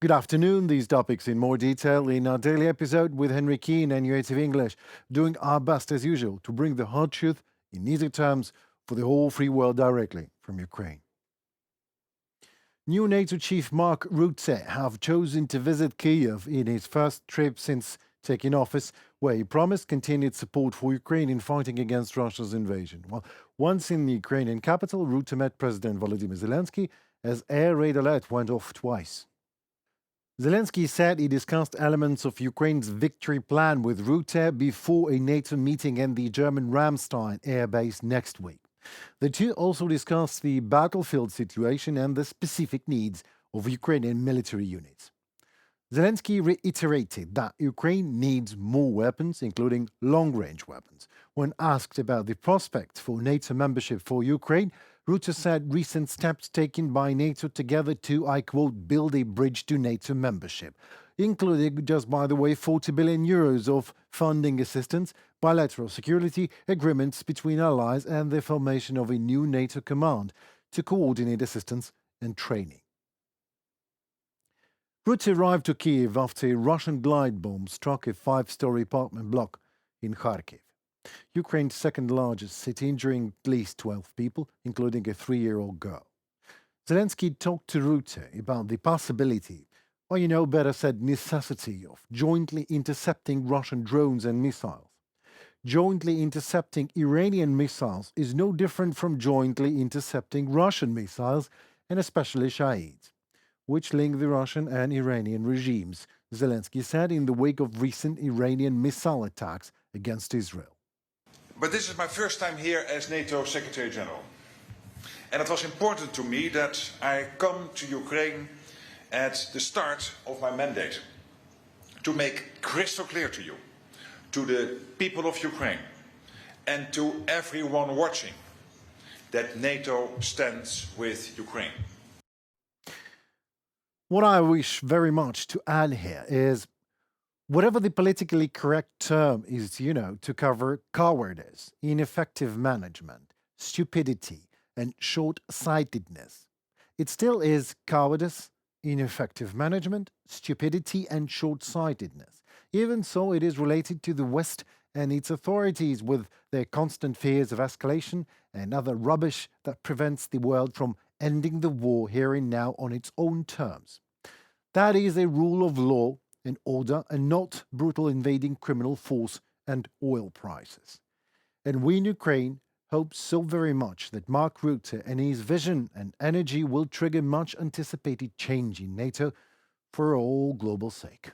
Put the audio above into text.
Good afternoon. These topics in more detail in our daily episode with Henry Keane and UATV English, doing our best as usual to bring the hard truth in easy terms for the whole free world directly from Ukraine. New NATO chief Mark Rutte have chosen to visit Kyiv in his first trip since taking office, where he promised continued support for Ukraine in fighting against Russia's invasion. Well, once in the Ukrainian capital, Rutte met President Volodymyr Zelensky as air raid alert went off twice. Zelensky said he discussed elements of Ukraine's victory plan with Rutte before a NATO meeting at the German Ramstein air base next week. The two also discussed the battlefield situation and the specific needs of Ukrainian military units. Zelensky reiterated that Ukraine needs more weapons, including long-range weapons. When asked about the prospects for NATO membership for Ukraine, Rutte said recent steps taken by NATO together to, I quote, build a bridge to NATO membership, including, just by the way, 40 billion euros of funding assistance, bilateral security agreements between allies, and the formation of a new NATO command to coordinate assistance and training. Rutte arrived to Kyiv after a Russian glide bomb struck a 5-story apartment block in Kharkiv, Ukraine's second-largest city, injuring at least 12 people, including a 3-year-old girl. Zelensky talked to Rutte about the possibility, or better said, necessity of jointly intercepting Russian drones and missiles. Jointly intercepting Iranian missiles is no different from jointly intercepting Russian missiles, and especially Shahed, which link the Russian and Iranian regimes, Zelensky said in the wake of recent Iranian missile attacks against Israel. But this is my first time here as NATO Secretary General. And it was important to me that I come to Ukraine at the start of my mandate to make crystal clear to you, to the people of Ukraine, and to everyone watching, that NATO stands with Ukraine. What I wish very much to add here is, whatever the politically correct term is, to cover cowardice, ineffective management, stupidity, and short-sightedness, it still is cowardice, ineffective management, stupidity, and short-sightedness. Even so, it is related to the West and its authorities, with their constant fears of escalation and other rubbish that prevents the world from ending the war here and now on its own terms. That is a rule of law and order, and not brutal invading criminal force and oil prices. And we in Ukraine hope so very much that Mark Rutte and his vision and energy will trigger much anticipated change in NATO for all global sake.